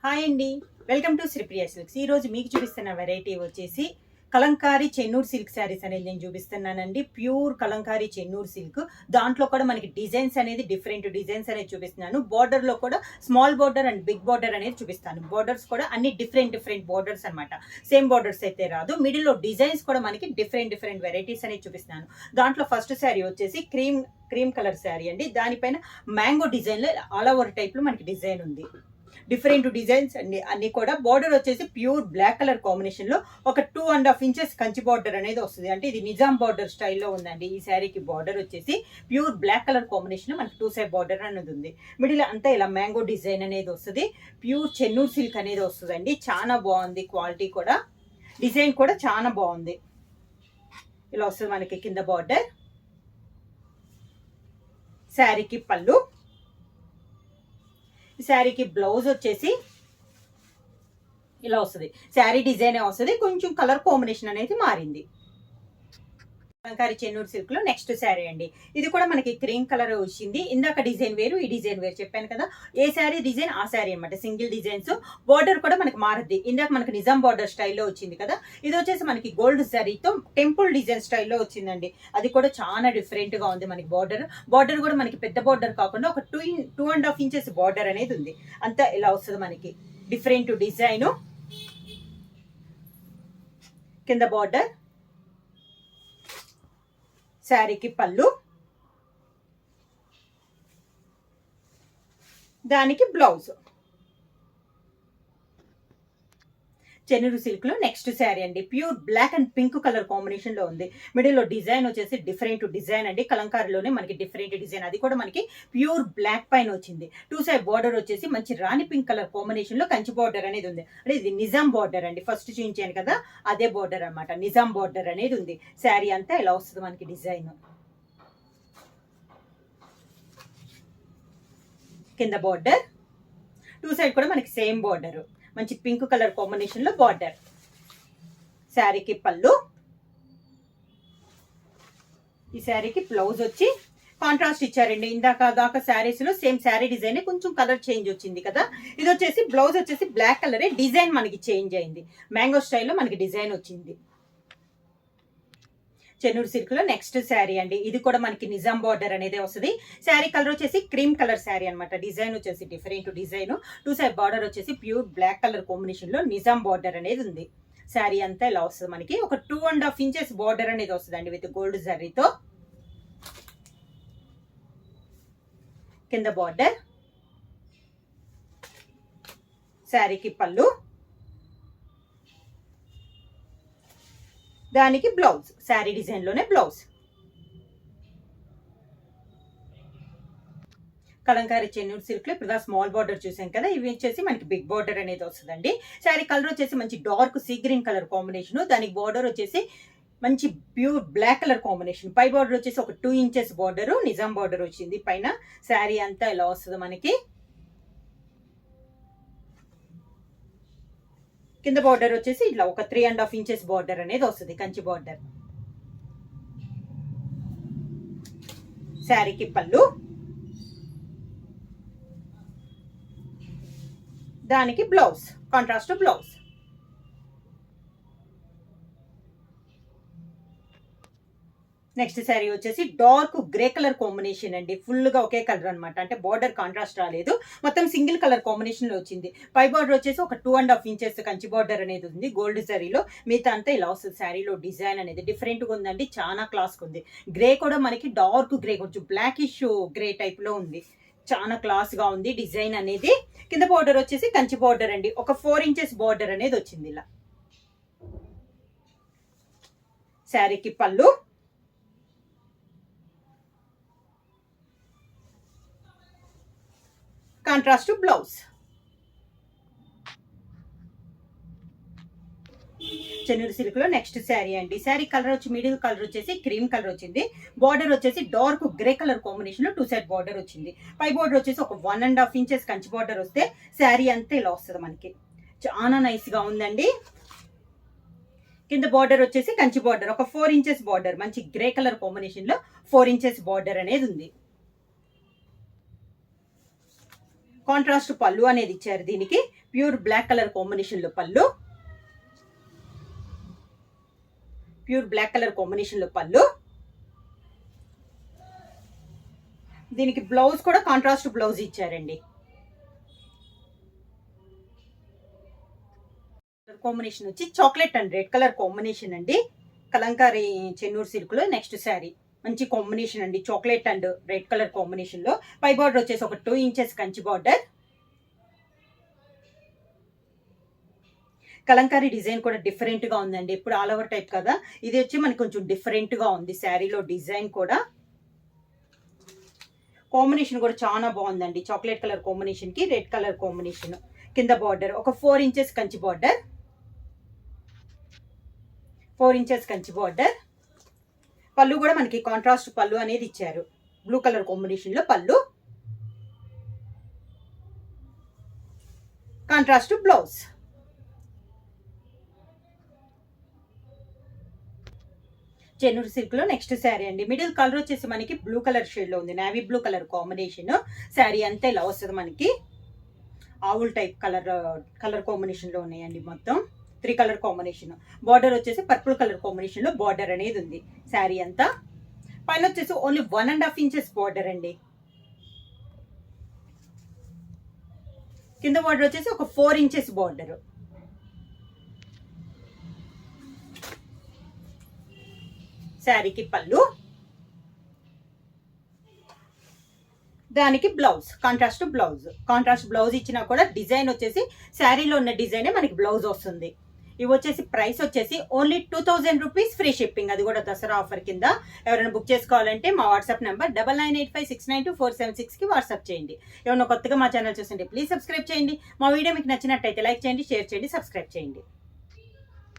Hi అండి, welcome to Sripriya silks. ఈరోజు మీకు చూపిస్తున్న వెరైటీ వచ్చేసి కలంకారీ చెన్నూరు సిల్క్ శారీస్ అనేది నేను చూపిస్తున్నానండి. Pure Kalamkari Chennur silk. దాంట్లో కూడా మనకి డిజైన్స్ అనేది డిఫరెంట్ డిజైన్స్ అనేది చూపిస్తున్నాను. బార్డర్లో కూడా small border and big border అనేది చూపిస్తాను. బార్డర్స్ కూడా అన్ని డిఫరెంట్ బార్డర్స్ అనమాట. సేమ్ బార్డర్స్ అయితే రాదు. మిడిల్లో డిజైన్స్ కూడా మనకి డిఫరెంట్ వెరైటీస్ అనేది చూపిస్తున్నాను. దాంట్లో ఫస్ట్ శారీ వచ్చేసి క్రీమ్ కలర్ శారీ అండి. దానిపైన మ్యాంగో డిజైన్లో ఆల్ ఓవర్ టైప్లో మనకి డిజైన్ ఉంది. డిఫరెంట్ డిజైన్స్ అన్ని కూడా. బార్డర్ వచ్చేసి ప్యూర్ బ్లాక్ కలర్ కాంబినేషన్ లో ఒక 2.5 ఇంచెస్ కంచి బార్డర్ అనేది వస్తుంది. అంటే ఇది నిజాం బార్డర్ స్టైల్లో ఉందండి. ఈ శారీకి బార్డర్ వచ్చేసి ప్యూర్ బ్లాక్ కలర్ కాంబినేషన్ లో మనకి 2 సైడ్ బార్డర్ అనేది ఉంది. మిడిల్ అంతా ఇలా మ్యాంగో డిజైన్ అనేది వస్తుంది. ప్యూర్ చెన్నూరు సిల్క్ అనేది వస్తుందండి. చాలా బాగుంది. క్వాలిటీ కూడా, డిజైన్ కూడా చాలా బాగుంది. ఇలా వస్తుంది మనకి కింద బార్డర్. శారీకి పళ్ళు, శారీకి బ్లౌజ్ వచ్చేసి ఇలా వస్తుంది. శారీ డిజైన్ వస్తుంది, కొంచెం కలర్ కాంబినేషన్ అనేది మారింది. కలంకారీ చెన్నూరు సిల్క్ లో నెక్స్ట్ శారీ అండి. ఇది కూడా మనకి క్రీమ్ కలర్ వచ్చింది. ఇందాక డిజైన్ వేరు, ఈ డిజైన్ వేరు చెప్పాను కదా. ఏ శారీ డిజైన్ ఆ శారీ అనమాట. Single designs. బార్డర్ కూడా మనకి మారద్ది. ఇందాక మనకి నిజాం బార్డర్ స్టైల్లో వచ్చింది కదా. ఇది వచ్చేసి మనకి గోల్డ్ శారీతో టెంపుల్ డిజైన్ స్టైల్లో వచ్చిందండి. అది కూడా చాలా డిఫరెంట్ గా ఉంది. మనకి బార్డర్ కూడా మనకి పెద్ద బార్డర్ కాకుండా ఒక 2.5 ఇంచెస్ బార్డర్ అనేది ఉంది. అంతా ఇలా వస్తుంది మనకి. Different design. కింద బార్డర్, శారీకి పళ్ళు, దానికి బ్లౌజ్. చెన్నూరు సిల్క్ లో నెక్స్ట్ శారీ అండి. Pure black and pink colour combination లో ఉంది. మిడిల్ లో డిజైన్ వచ్చేసి డిఫరెంట్ డిజైన్ అండి. కలంకారీలోనే మనకి డిఫరెంట్ డిజైన్. అది కూడా మనకి ప్యూర్ బ్లాక్ పైన వచ్చింది. 2 సైడ్ బార్డర్ వచ్చేసి మంచి రాణి పింక్ కలర్ కాంబినేషన్ లో కంచి బార్డర్ అనేది ఉంది. అంటే ఇది నిజాం బార్డర్ అండి. ఫస్ట్ చూపించాను కదా, అదే బార్డర్ అనమాట. నిజాం బార్డర్ అనేది ఉంది. శారీ అంతా ఇలా వస్తుంది మనకి డిజైన్. కింద బార్డర్, 2 సైడ్ కూడా మనకి సేమ్ బార్డర్. మంచి పింక్ కలర్ కాంబినేషన్ లో బార్డర్. శారీకి పళ్ళు, ఈ శారీకి బ్లౌజ్ వచ్చి కాంట్రాస్ట్ ఇచ్చారండి. దాకా శారీస్ లో సేమ్ శారీ డిజైన్, కొంచెం కలర్ చేంజ్ వచ్చింది కదా. ఇది వచ్చేసి బ్లౌజ్ వచ్చేసి బ్లాక్ కలరే, డిజైన్ మనకి చేంజ్ అయింది. మ్యాంగో స్టైల్లో మనకి డిజైన్ వచ్చింది. చెన్నూరు సిల్క్ లో నెక్స్ట్ శారీ అండి. ఇది కూడా మనకి నిజాం బార్డర్ అనేది వస్తుంది. శారీ కలర్ వచ్చేసి క్రీమ్ కలర్ శారీ అనమాట. డిజైన్ వచ్చేసి డిఫరెంట్ డిజైన్. 2 సైడ్ బార్డర్ వచ్చేసి ప్యూర్ బ్లాక్ కలర్ కాంబినేషన్ లో నిజాం బార్డర్ అనేది ఉంది. శారీ అంతా ఇలా వస్తుంది మనకి. ఒక 2.5 ఇంచెస్ బార్డర్ అనేది వస్తుంది అండి విత్ గోల్డ్ జరీతో. కింద బార్డర్, శారీకి పళ్ళు, దానికి బ్లౌజ్. శారీ డిజైన్ లోనే బ్లౌజ్. కలంకారీ చెన్నూరు సిల్క్ లో ఇప్పుడు స్మాల్ బార్డర్ చూసాం కదా. ఇవి వచ్చేసి మనకి బిగ్ బార్డర్ అనేది వస్తుందండి. శారీ కలర్ వచ్చేసి మంచి dark sea green colour combination. దానికి బార్డర్ వచ్చేసి మంచి ప్యూర్ బ్లాక్ కలర్ కాంబినేషన్. పై బార్డర్ వచ్చేసి ఒక 2 ఇంచెస్ బార్డర్, నిజాం బార్డర్ వచ్చింది పైన. శారీ అంతా ఇలా వస్తుంది మనకి. కింద బార్డర్ వచ్చేసి ఇట్లా ఒక 3.5 ఇంచెస్ బార్డర్ అనేది వస్తుంది, కంచి బార్డర్. శారీకి పళ్ళు, దానికి blouse. Contrast blouse. Next sari వచ్చేసి డార్క్ గ్రే కలర్ కాంబినేషన్ అండి. ఫుల్ గా ఒకే కలర్ అనమాట. అంటే బార్డర్ కాంట్రాస్ట్ రాలేదు, మొత్తం సింగిల్ కలర్ కాంబినేషన్ లో వచ్చింది. పై బార్డర్ వచ్చేసి ఒక 2.5 ఇంచెస్ కంచి బార్డర్ అనేది ఉంది గోల్డ్ శారీలో. మిగతా అంతా ఇలా వస్తుంది. శారీలో డిజైన్ అనేది డిఫరెంట్ గా ఉందండి. చాలా క్లాస్ ఉంది. గ్రే కూడా మనకి డార్క్ గ్రే, కొంచెం బ్లాకిష్ గ్రే టైప్ లో ఉంది. చాలా క్లాస్ గా ఉంది డిజైన్ అనేది. కింద బార్డర్ వచ్చేసి కంచి బార్డర్ అండి. ఒక 4 ఇంచెస్ బార్డర్ అనేది వచ్చింది ఇలా. శారీకి పళ్ళు, కాంట్రాస్ట్ బ్లౌజ్. చెన్నూరు సిల్క్ లో నెక్స్ట్ శారీ అండి. శారీ కలర్ వచ్చి మిడిల్ కలర్ వచ్చేసి క్రీమ్ కలర్ వచ్చింది. బార్డర్ వచ్చేసి డార్క్ గ్రే కలర్ కాంబినేషన్ లో 2 సైడ్ బార్డర్ వచ్చింది. పై బార్డర్ వచ్చేసి ఒక 1.5 ఇంచెస్ కంచి బార్డర్ వస్తే శారీ అంతా ఇలా వస్తుంది మనకి. చాలా నైస్ గా ఉందండి. కింద బార్డర్ వచ్చేసి కంచి బార్డర్, ఒక 4 ఇంచెస్ బార్డర్, మంచి గ్రే కలర్ కాంబినేషన్ లో 4 ఇంచెస్ బార్డర్ అనేది ఉంది. కాంట్రాస్ట్ పళ్ళు అనేది ఇచ్చారు దీనికి. ప్యూర్ బ్లాక్ కలర్ కాంబినేషన్లో పళ్ళు. ప్యూర్ బ్లాక్ కలర్ కాంబినేషన్లో పళ్ళు. దీనికి బ్లౌజ్ కూడా కాంట్రాస్ట్ బ్లౌజ్ ఇచ్చారండి. కాంబినేషన్ వచ్చి chocolate and red colour combination అండి. కలంకారీ చెన్నూరు సిల్క్ లో నెక్స్ట్ శారీ. మంచి కాంబినేషన్ అండి, chocolate and red colour combination లో. పై బార్డర్ వచ్చేసి ఒక 2 inches Kanchi border. Kalamkari design కూడా డిఫరెంట్ గా ఉందండి. ఇప్పుడు ఆల్ ఓవర్ టైప్ కదా, ఇది వచ్చి మనకి కొంచెం డిఫరెంట్ గా ఉంది. శారీలో డిజైన్ కూడా, కాంబినేషన్ కూడా చాలా బాగుందండి. చాక్లెట్ కలర్ కాంబినేషన్ కి రెడ్ కలర్ కాంబినేషన్. కింద బార్డర్ ఒక 4 inches Kanchi border. 4 inches Kanchi border. పళ్ళు కూడా మనకి కాంట్రాస్ట్ పళ్ళు అనేది ఇచ్చారు. బ్లూ కలర్ కాంబినేషన్ లో పళ్ళు. Contrast blouse. చెన్నూరు సిల్క్ లో నెక్స్ట్ శారీ అండి. మిడిల్ కలర్ వచ్చేసి మనకి బ్లూ కలర్ షేడ్ లో ఉంది. Navy blue colour combination. Sari అంతా ఇలా వస్తుంది మనకి. ఆవుల్ టైప్ కలర్ కాంబినేషన్ లో ఉన్నాయండి. మొత్తం 3 కలర్ కాంబినేషన్. బార్డర్ వచ్చేసి పర్పుల్ కలర్ కాంబినేషన్ లో బార్డర్ అనేది ఉంది శారీ అంతా. పైన వచ్చేసి ఓన్లీ 1.5 ఇంచెస్ బార్డర్ అండి. కింద బార్డర్ వచ్చేసి ఒక 4 ఇంచెస్ బార్డర్. శారీకి పళ్ళు, దానికి blouse contrast blouse. Contrast blouse ఇచ్చినా కూడా డిజైన్ వచ్చేసి శారీలో ఉన్న డిజైనే మనకి బ్లౌజ్ వస్తుంది. ఇవి వచ్చేసి ప్రైస్ వచ్చేసి ఓన్లీ 2000 రూపీస్, ఫ్రీ షిప్పింగ్. అది కూడా దసరా ఆఫర్ కింద. ఎవరైనా బుక్ చేసుకోవాలంటే మా వాట్సాప్ నెంబర్ 9985692476 కి వాట్సాప్ చేయండి. ఎవరైనా కొత్తగా మా ఛానల్ చూస్తుంటే ప్లీజ్ సబ్స్క్రైబ్ చేయండి. మా వీడియో మీకు నచ్చినట్టయితే లైక్ చేయండి, షేర్ చేయండి, సబ్స్క్రైబ్ చేయండి.